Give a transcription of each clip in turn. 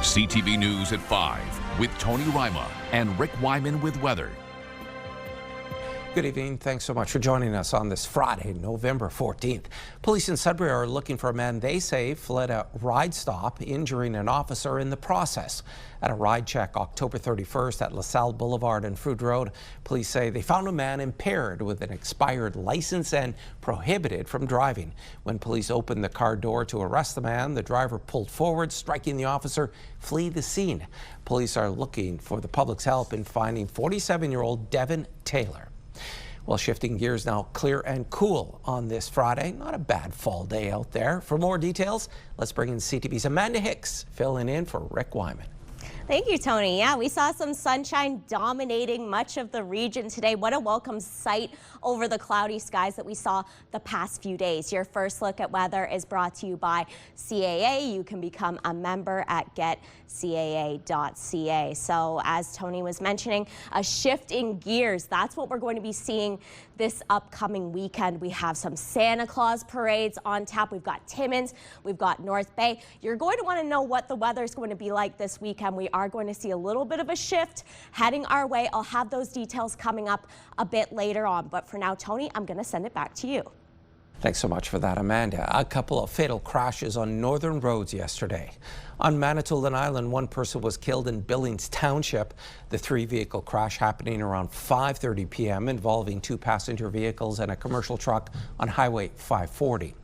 CTV News at 5 with Tony Ryma and Rick Wyman with weather. Good evening. Thanks so much for joining us on this Friday, November 14th. Police in Sudbury are looking for a man they say fled a ride stop, injuring an officer in the process. At a ride check October 31st at LaSalle Boulevard and Fruit Road, police say they found a man impaired with an expired license and prohibited from driving. When police opened the car door to arrest the man, the driver pulled forward, striking the officer, flee the scene. Police are looking for the public's help in finding 47-year-old Devin Taylor. Well, shifting gears now, clear and cool on this Friday. Not a bad fall day out there. For more details, let's bring in CTV's Amanda Hicks, filling in for Rick Wyman. Thank you, Tony. Yeah, we saw some sunshine dominating much of the region today. What a welcome sight over the cloudy skies that we saw the past few days. Your first look at weather is brought to you by CAA. You can become a member at getcaa.ca. So as Tony was mentioning, a shift in gears. That's what we're going to be seeing this upcoming weekend. We have some Santa Claus parades on tap. We've got Timmins, we've got North Bay. You're going to want to know what the weather is going to be like this weekend. We are going to see a little bit of a shift heading our way. I'll have those details coming up a bit later on. But for now, Tony, I'm going to send it back to you. Thanks so much for that, Amanda. A couple of fatal crashes on northern roads yesterday. On Manitoulin Island, one person was killed in Kerns Township. The three-vehicle crash happening around 5:30 p.m. involving two passenger vehicles and a commercial truck on Highway 540.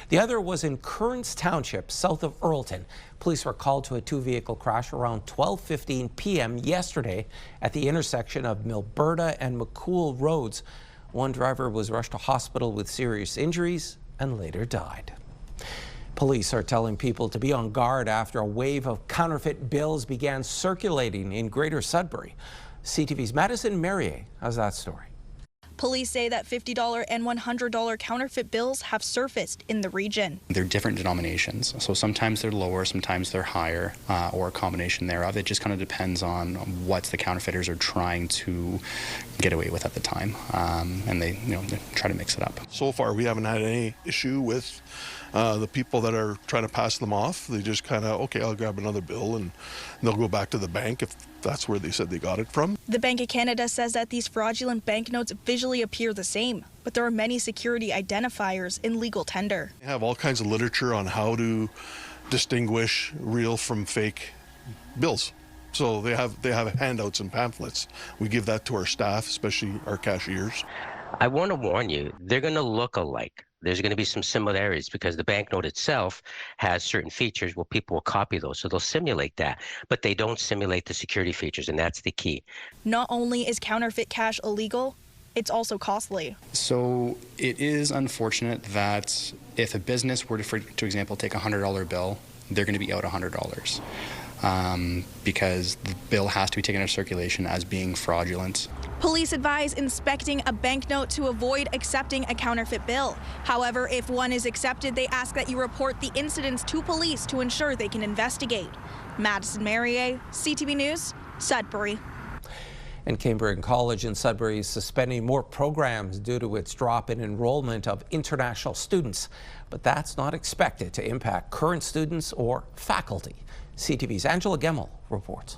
The other was in Kerns Township, south of Earlton. Police were called to a two-vehicle crash around 12:15 p.m. yesterday at the intersection of Milberta and McCool Roads. One driver was rushed to hospital with serious injuries and later died. Police are telling people to be on guard after a wave of counterfeit bills began circulating in Greater Sudbury. CTV's Madison Merrier has that story. Police say that $50 and $100 counterfeit bills have surfaced in the region. They're different denominations, so sometimes they're lower, sometimes they're higher, or a combination thereof. It just kind of depends on what the counterfeiters are trying to get away with at the time, and they try to mix it up. So far, we haven't had any issue with the people that are trying to pass them off. They just kind of, okay, I'll grab another bill, and they'll go back to the bank if that's where they said they got it from. The Bank of Canada says that these fraudulent banknotes visually appear the same, but there are many security identifiers in legal tender. They have all kinds of literature on how to distinguish real from fake bills. So they have handouts and pamphlets. We give that to our staff, especially our cashiers. I want to warn you, they're going to look alike. There's going to be some similarities because the banknote itself has certain features where people will copy those. So they'll simulate that, but they don't simulate the security features, and that's the key. Not only is counterfeit cash illegal, it's also costly. So it is unfortunate that if a business were to, for example, take a $100 bill, they're going to be out $100. Because the bill has to be taken out of circulation as being fraudulent. Police advise inspecting a banknote to avoid accepting a counterfeit bill. However, if one is accepted, they ask that you report the incidents to police to ensure they can investigate. Madison Merrier, CTV News, Sudbury. And Cambrian College in Sudbury is suspending more programs due to its drop in enrollment of international students. But that's not expected to impact current students or faculty. CTV's Angela Gemmel reports.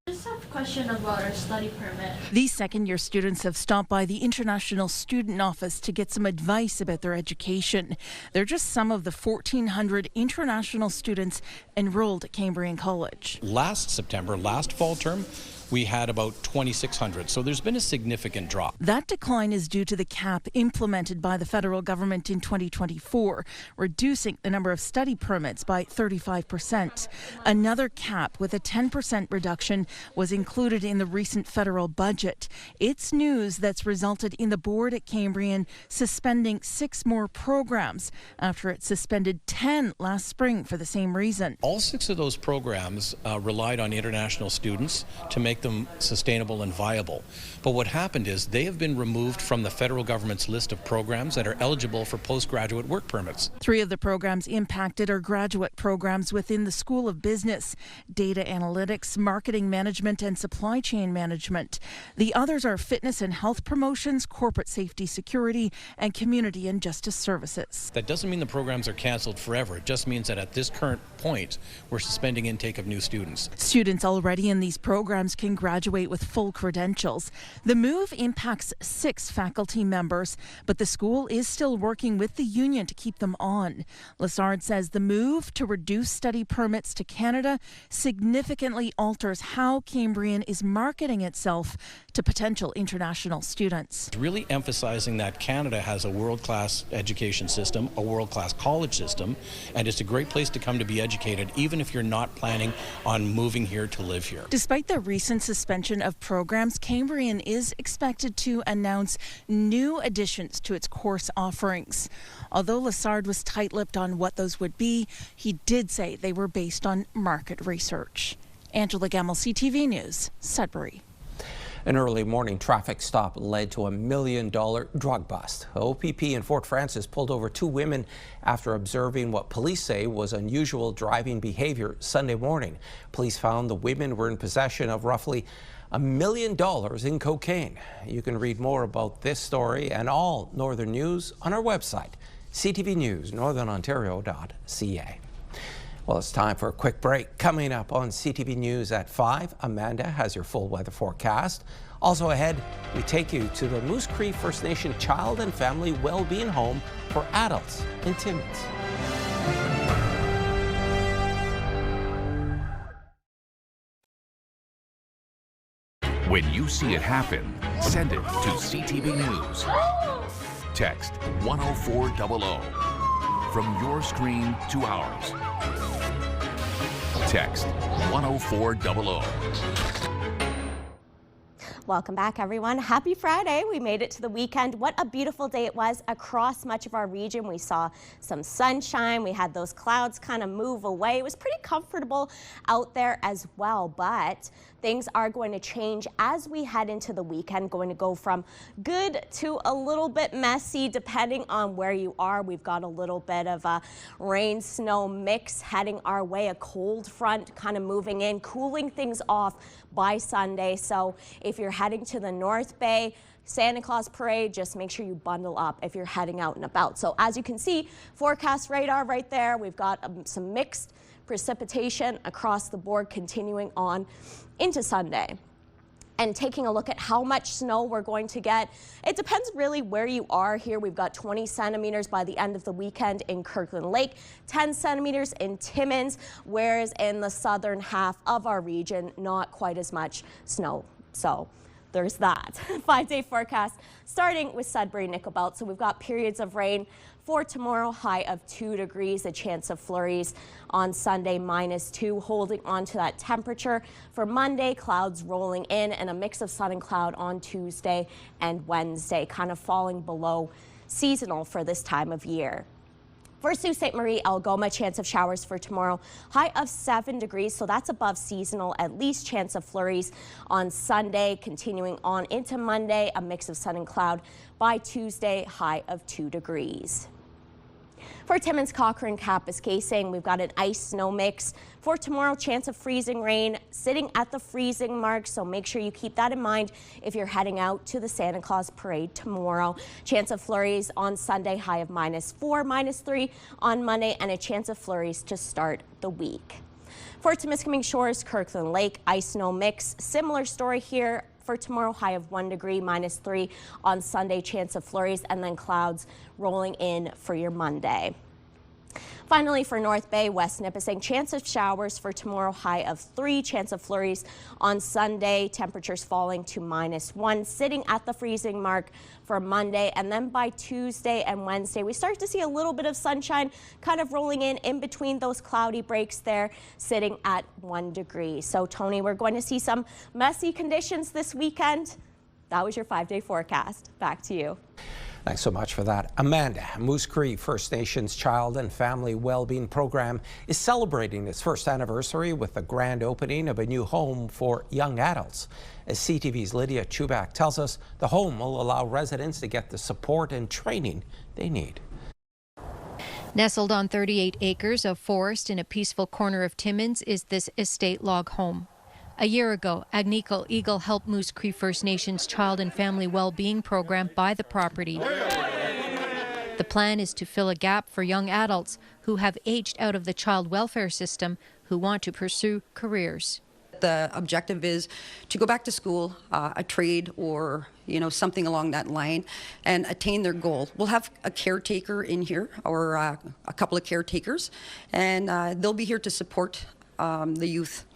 I just have a question about our study permit. These second-year students have stopped by the International Student Office to get some advice about their education. They're just some of the 1,400 international students enrolled at Cambrian College. Last September, last fall term, we had about 2,600, so there's been a significant drop. That decline is due to the cap implemented by the federal government in 2024, reducing the number of study permits by 35%. Another cap with a 10% reduction was included in the recent federal budget. It's news that's resulted in the board at Cambrian suspending 6 more programs after it suspended 10 last spring for the same reason. All 6 of those programs relied on international students to make make them sustainable and viable. But what happened is they have been removed from the federal government's list of programs that are eligible for postgraduate work permits. 3 of the programs impacted are graduate programs within the School of Business, Data Analytics, Marketing Management and Supply Chain Management. The others are Fitness and Health Promotions, Corporate Safety Security, and Community and Justice Services. That doesn't mean the programs are canceled forever. It just means that at this current point, we're suspending intake of new students. Students already in these programs can graduate with full credentials. The move impacts 6 faculty members, but the school is still working with the union to keep them on. Lessard says the move to reduce study permits to Canada significantly alters how Cambrian is marketing itself to potential international students. Really emphasizing that Canada has a world-class education system, a world-class college system, and it's a great place to come to be educated, even if you're not planning on moving here to live here. Despite the recent suspension of programs, Cambrian is expected to announce new additions to its course offerings. Although Lessard was tight-lipped on what those would be, he did say they were based on market research. Angela Gemmell, CTV News, Sudbury. An early morning traffic stop led to a $1 million drug bust. OPP in Fort Frances pulled over 2 women after observing what police say was unusual driving behavior Sunday morning. Police found the women were in possession of roughly $1 million in cocaine. You can read more about this story and all Northern news on our website, CTVNewsNorthernOntario.ca. Well, it's time for a quick break. Coming up on CTV News at 5, Amanda has your full weather forecast. Also ahead, we take you to the Moose Cree First Nation Child and Family Wellbeing Home for adults in Timmins. When you see it happen, send it to CTV News. Text 10400 from your screen to ours. Text 10400. Welcome back, everyone. Happy Friday. We made it to the weekend. What a beautiful day it was across much of our region. We saw some sunshine. We had those clouds kind of move away. It was pretty comfortable out there as well, but things are going to change as we head into the weekend. Going to go from good to a little bit messy depending on where you are. We've got a little bit of a rain-snow mix heading our way, a cold front kind of moving in, cooling things off by Sunday. So if you're heading to the North Bay, Santa Claus Parade, just make sure you bundle up if you're heading out and about. So as you can see, forecast radar right there, we've got some mixed precipitation across the board continuing on into Sunday. And taking a look at how much snow we're going to get, it depends really where you are here. We've got 20 centimeters by the end of the weekend in Kirkland Lake, 10 centimeters in Timmins, whereas in the southern half of our region, not quite as much snow. So there's that. 5-day forecast starting with Sudbury Nickel Belt. So we've got periods of rain for tomorrow, high of 2 degrees, a chance of flurries on Sunday, -2, holding on to that temperature. For Monday, clouds rolling in and a mix of sun and cloud on Tuesday and Wednesday, kind of falling below seasonal for this time of year. For Sault Ste. Marie, Algoma, chance of showers for tomorrow, high of 7 degrees, so that's above seasonal, at least chance of flurries on Sunday, continuing on into Monday, a mix of sun and cloud by Tuesday, high of 2 degrees. For Timmins, Cochrane, Kapuskasing, we've got an ice snow mix. For tomorrow, chance of freezing rain sitting at the freezing mark, so make sure you keep that in mind if you're heading out to the Santa Claus Parade tomorrow. Chance of flurries on Sunday, high of -4, -3 on Monday, and a chance of flurries to start the week. For Timiskaming Shores, Kirkland Lake, ice snow mix, similar story here. For tomorrow, high of 1 degree, -3 on Sunday, chance of flurries, and then clouds rolling in for your Monday. Finally, for North Bay, West Nipissing, chance of showers for tomorrow, high of 3, chance of flurries on Sunday, temperatures falling to -1, sitting at the freezing mark for Monday, and then by Tuesday and Wednesday, we start to see a little bit of sunshine kind of rolling in between those cloudy breaks there, sitting at 1 degree. So, Tony, we're going to see some messy conditions this weekend. That was your 5-day forecast. Back to you. Thanks so much for that. Amanda, Moose Cree First Nations Child and Family Wellbeing Program is celebrating its first anniversary with the grand opening of a new home for young adults. As CTV's Lydia Chubak tells us, the home will allow residents to get the support and training they need. Nestled on 38 acres of forest in a peaceful corner of Timmins is this estate log home. A year ago, Agnico Eagle helped Moose Cree First Nations Child and Family Wellbeing Program buy the property. The plan is to fill a gap for young adults who have aged out of the child welfare system who want to pursue careers. The objective is to go back to school, a trade or something along that line, and attain their goal. We'll have a caretaker in here, or a couple of caretakers, and they'll be here to support the youth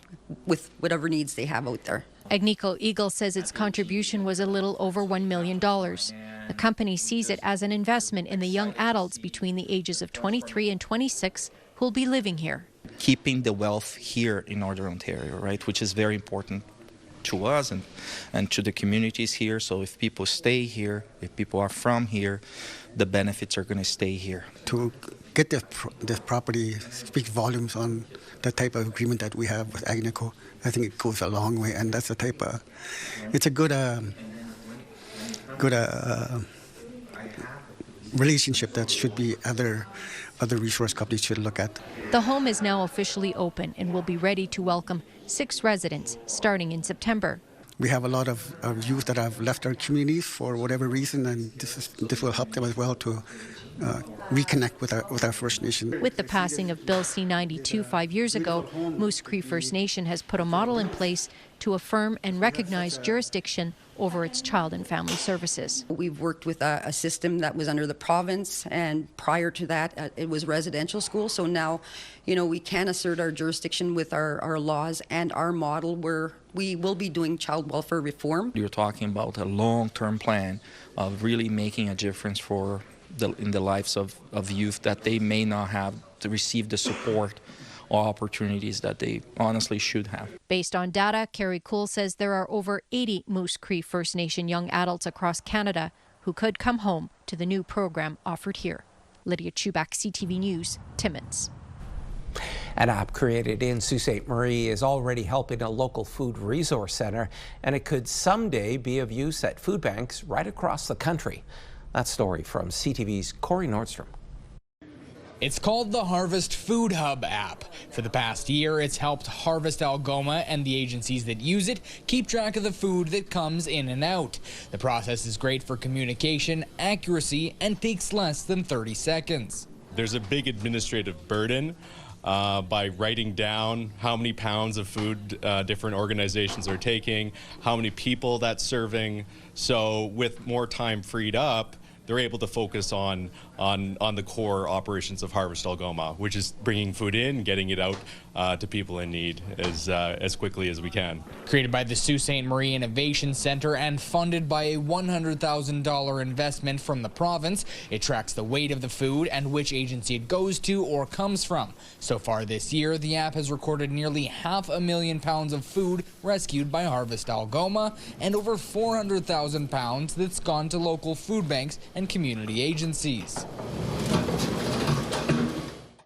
with whatever needs they have out there. Agnico Eagle says its contribution was a little over $1 million. The company sees it as an investment in the young adults between the ages of 23 and 26 who will be living here. Keeping the wealth here in Northern Ontario, right, which is very important to us and to the communities here. So if people stay here, if people are from here, the benefits are going to stay here. To get this property speaks volumes on the type of agreement that we have with Agnico. I think it goes a long way, and that's the type of, it's a good relationship that should be other resource companies should look at. The home is now officially open and will be ready to welcome 6 residents starting in September. We have a lot of youth that have left our communities for whatever reason, and this will help them as well to reconnect with our First Nation. With the passing of Bill C-92 5 years ago, Moose Cree First Nation has put a model in place to affirm and recognize jurisdiction over its child and family services. We've worked with a system that was under the province, and prior to that it was residential school. So now, we can assert our jurisdiction with our laws and our model where we will be doing child welfare reform. You're talking about a long-term plan of really making a difference in the lives of youth that they may not have to receive the support or opportunities that they honestly should have. Based on data, Carrie Cool says there are over 80 Moose Cree First Nation young adults across Canada who could come home to the new program offered here. Lydia Chubak, CTV News, Timmins. An app created in Sault Ste. Marie is already helping a local food resource center, and it could someday be of use at food banks right across the country. That story from CTV's Corey Nordstrom. It's called the Harvest Food Hub app. For the past year, it's helped Harvest Algoma and the agencies that use it keep track of the food that comes in and out. The process is great for communication, accuracy, and takes less than 30 seconds. There's a big administrative burden by writing down how many pounds of food different organizations are taking, how many people that's serving. So with more time freed up, they're able to focus on the core operations of Harvest Algoma, which is bringing food in, getting it out to people in need as quickly as we can. Created by the Sault Ste. Marie Innovation Centre and funded by a $100,000 investment from the province, it tracks the weight of the food and which agency it goes to or comes from. So far this year, the app has recorded nearly 500,000 pounds of food rescued by Harvest Algoma and over 400,000 pounds that's gone to local food banks and community agencies.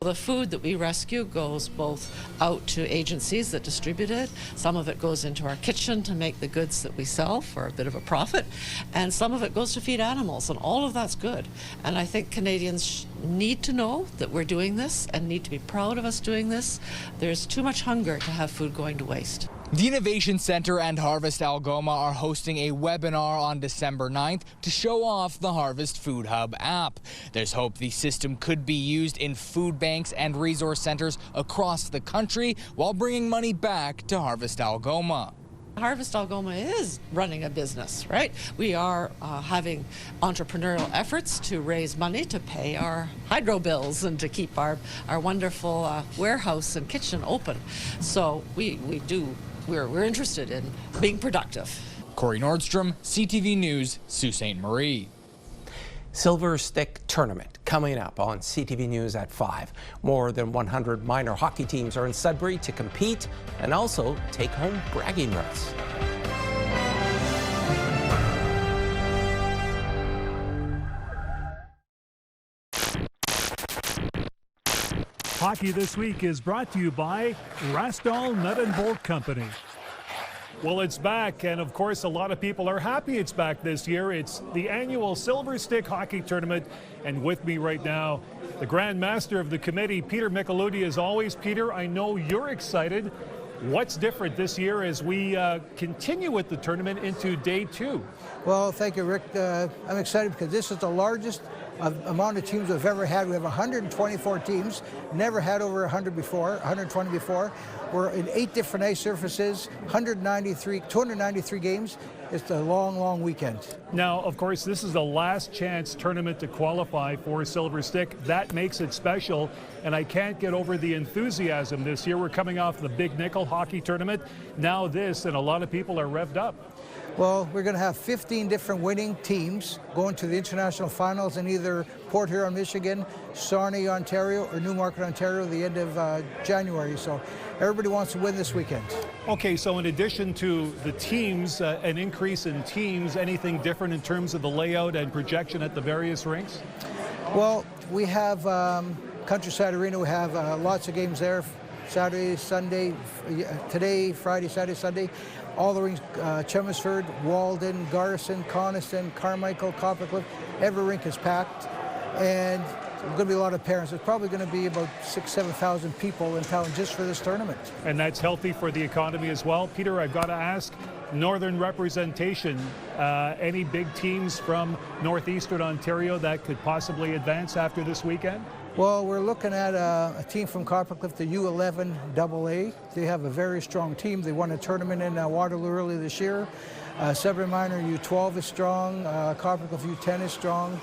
The food that we rescue goes both out to agencies that distribute it. Some of it goes into our kitchen to make the goods that we sell for a bit of a profit, and some of it goes to feed animals, and all of that's good. And I think Canadians need to know that we're doing this and need to be proud of us doing this. There's too much hunger to have food going to waste. The Innovation Centre and Harvest Algoma are hosting a webinar on December 9th to show off the Harvest Food Hub app. There's hope the system could be used in food banks and resource centres across the country while bringing money back to Harvest Algoma. Harvest Algoma is running a business, right? We are having entrepreneurial efforts to raise money to pay our hydro bills and to keep our wonderful warehouse and kitchen open. So we're interested in being productive. Corey Nordstrom, CTV News, Sault Ste. Marie. Silver Stick Tournament coming up on CTV News at 5. More than 100 minor hockey teams are in Sudbury to compete and also take home bragging rights. Hockey This Week is brought to you by Rastall Nut and Bolt Company. Well, it's back, and of course, a lot of people are happy it's back this year. It's the annual Silver Stick Hockey Tournament, and with me right now, the Grand Master of the committee, Peter Micheludi, as always. Peter, I know you're excited. What's different this year as we continue with the tournament into day 2? Well, thank you, Rick. I'm excited because this is the largest amount of teams we've ever had. We have 124 teams, never had over 120 before. We're in 8 different ice surfaces, 293 games. It's a long, long weekend. Now, of course, this is the last chance tournament to qualify for Silver Stick. That makes it special, and I can't get over the enthusiasm this year. We're coming off the Big Nickel Hockey Tournament. Now this, and a lot of people are revved up. Well, we're going to have 15 different winning teams going to the international finals in either Port Huron, Michigan, Sarnia, Ontario, or Newmarket, Ontario, the end of January. So everybody wants to win this weekend. Okay, so in addition to the teams, an increase in teams, anything different in terms of the layout and projection at the various rinks? Well, we have Countryside Arena. We have lots of games there, Saturday, Sunday, today, Friday, Saturday, Sunday. All the rings, Chelmsford, Walden, Garrison, Coniston, Carmichael, Coppercliff, every rink is packed. And there's going to be a lot of parents. There's probably going to be about 6,000-7,000 people in town just for this tournament. And that's healthy for the economy as well. Peter, I've got to ask, Northern representation, any big teams from Northeastern Ontario that could possibly advance after this weekend? Well, we're looking at a team from Coppercliff, the U11 AA. They have a very strong team. They won a tournament in Waterloo earlier this year. Sudbury Minor U12 is strong. Coppercliff U10 is strong.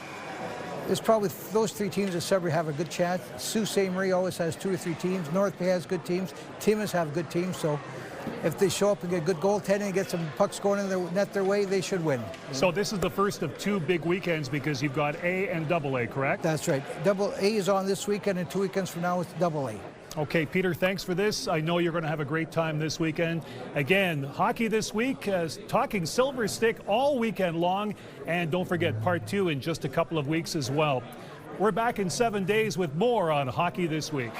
It's probably those 3 teams that Sudbury have a good chance. Sault Ste. Marie always has 2 or 3 teams. North Bay has good teams. Timmins have good teams. So if they show up and get good goaltending and get some pucks going in their net their way, they should win. So this is the first of 2 big weekends because you've got A and AA, correct? That's right. AA is on this weekend, and 2 weekends from now it's AA. Okay, Peter, thanks for this. I know you're going to have a great time this weekend. Again, Hockey This Week, talking Silver Stick all weekend long. And don't forget, part 2 in just a couple of weeks as well. We're back in 7 days with more on Hockey This Week.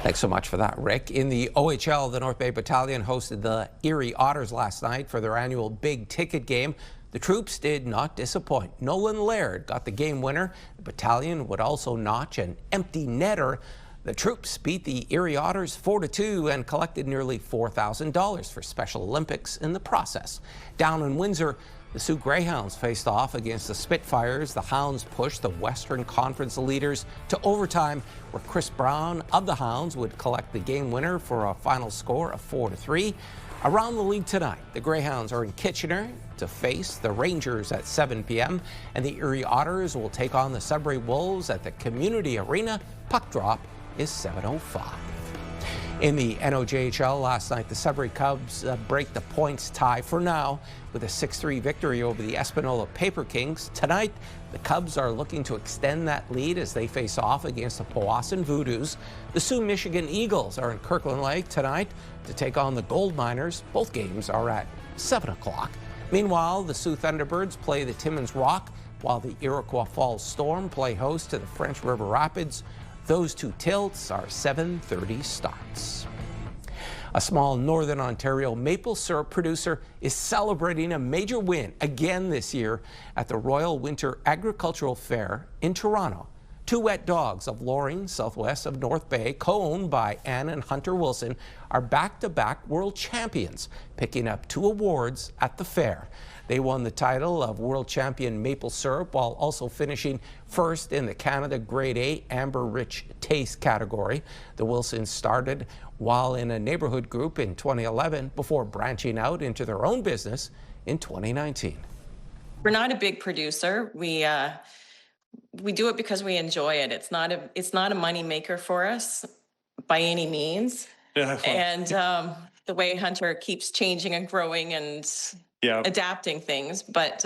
Thanks so much for that, Rick. In the OHL, the North Bay Battalion hosted the Erie Otters last night for their annual big ticket game. The troops did not disappoint. Nolan Laird got the game winner. The battalion would also notch an empty netter. The troops beat the Erie Otters 4-2 and collected nearly $4,000 for Special Olympics in the process. Down in Windsor, the Sioux Greyhounds faced off against the Spitfires. The Hounds pushed the Western Conference leaders to overtime, where Chris Brown of the Hounds would collect the game winner for a final score of 4-3. Around the league tonight, the Greyhounds are in Kitchener to face the Rangers at 7 p.m. and the Erie Otters will take on the Sudbury Wolves at the Community Arena. Puck drop is 7:05. In the NOJHL last night, the Sudbury Cubs break the points tie for now with a 6-3 victory over the Espanola Paper Kings. Tonight, the Cubs are looking to extend that lead as they face off against the Powassan Voodoos. The Sioux Michigan Eagles are in Kirkland Lake tonight to take on the Gold Miners. Both games are at 7 o'clock. Meanwhile, the Sioux Thunderbirds play the Timmins Rock, while the Iroquois Falls Storm play host to the French River Rapids. Those 2 tilts are 7:30 starts. A small Northern Ontario maple syrup producer is celebrating a major win again this year at the Royal Winter Agricultural Fair in Toronto. 2 wet dogs of Loring, southwest of North Bay, co-owned by Ann and Hunter Wilson, are back-to-back world champions, picking up 2 awards at the fair. They won the title of World Champion Maple Syrup while also finishing first in the Canada Grade A Amber Rich Taste category. The Wilsons started while in a neighborhood group in 2011 before branching out into their own business in 2019. We're not a big producer. We do it because we enjoy it. It's not a money maker for us by any means. Yeah, and the way Hunter keeps changing and growing and adapting things, but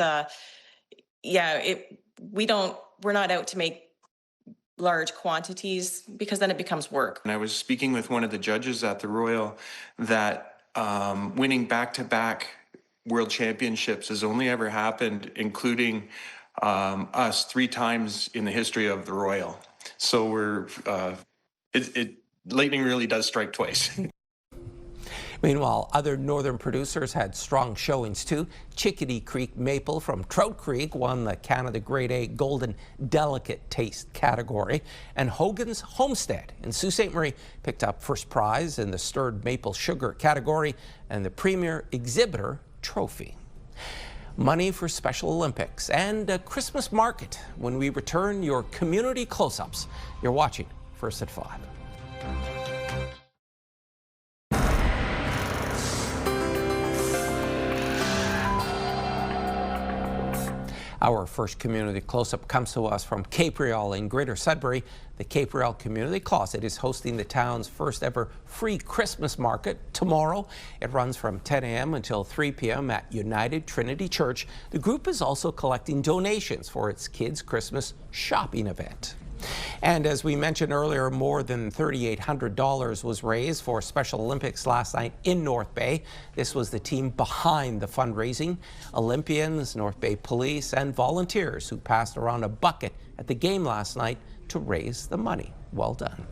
we're not out to make large quantities because then it becomes work. And I was speaking with one of the judges at the Royal that winning back-to-back world championships has only ever happened, including us, 3 times in the history of the Royal. So we're, lightning really does strike twice. Meanwhile, other northern producers had strong showings too. Chickadee Creek Maple from Trout Creek won the Canada Grade A Golden Delicate Taste category. And Hogan's Homestead in Sault Ste. Marie picked up first prize in the Stirred Maple Sugar category and the Premier Exhibitor Trophy. Money for Special Olympics and a Christmas market. When we return, your community close-ups. You're watching First at 5. Our first community close-up comes to us from Cape Real in Greater Sudbury. The Cape Real Community Closet is hosting the town's first ever free Christmas market tomorrow. It runs from 10 a.m. until 3 p.m. at United Trinity Church. The group is also collecting donations for its kids' Christmas shopping event. And as we mentioned earlier, more than $3,800 was raised for Special Olympics last night in North Bay. This was the team behind the fundraising. Olympians, North Bay Police, and volunteers who passed around a bucket at the game last night to raise the money. Well done.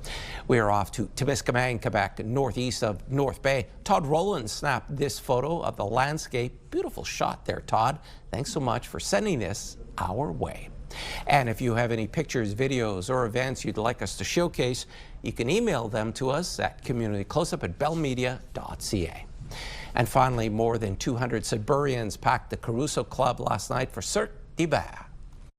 We are off to Timmins, Quebec, northeast of North Bay. Todd Rowland snapped this photo of the landscape. Beautiful shot there, Todd. Thanks so much for sending this our way. And if you have any pictures, videos, or events you'd like us to showcase, you can email them to us at communitycloseup@bellmedia.ca. And finally, more than 200 Sudburyans packed the Caruso Club last night for Cirque d'Hiver.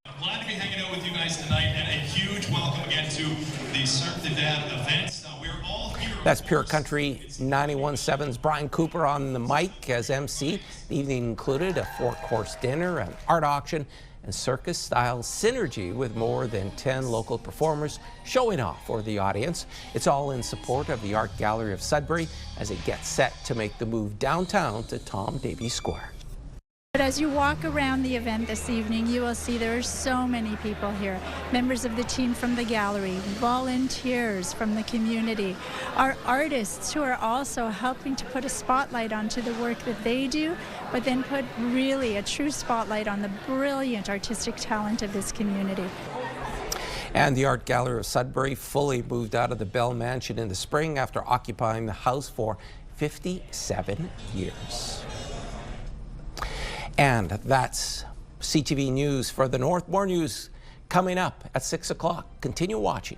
I'm glad to be hanging out with you guys tonight, and a huge welcome again to the Cirque d'Hiver event. We're all here. That's Pure Country 91.7's Brian Cooper on the mic as MC. The evening included a 4-course dinner, an art auction, and circus-style synergy with more than 10 local performers showing off for the audience. It's all in support of the Art Gallery of Sudbury as it gets set to make the move downtown to Tom Davies Square. But as you walk around the event this evening, you will see there are so many people here. Members of the team from the gallery, volunteers from the community, our artists who are also helping to put a spotlight onto the work that they do, but then put really a true spotlight on the brilliant artistic talent of this community. And the Art Gallery of Sudbury fully moved out of the Bell Mansion in the spring after occupying the house for 57 years. And that's CTV News for the North. More news coming up at 6 o'clock. Continue watching.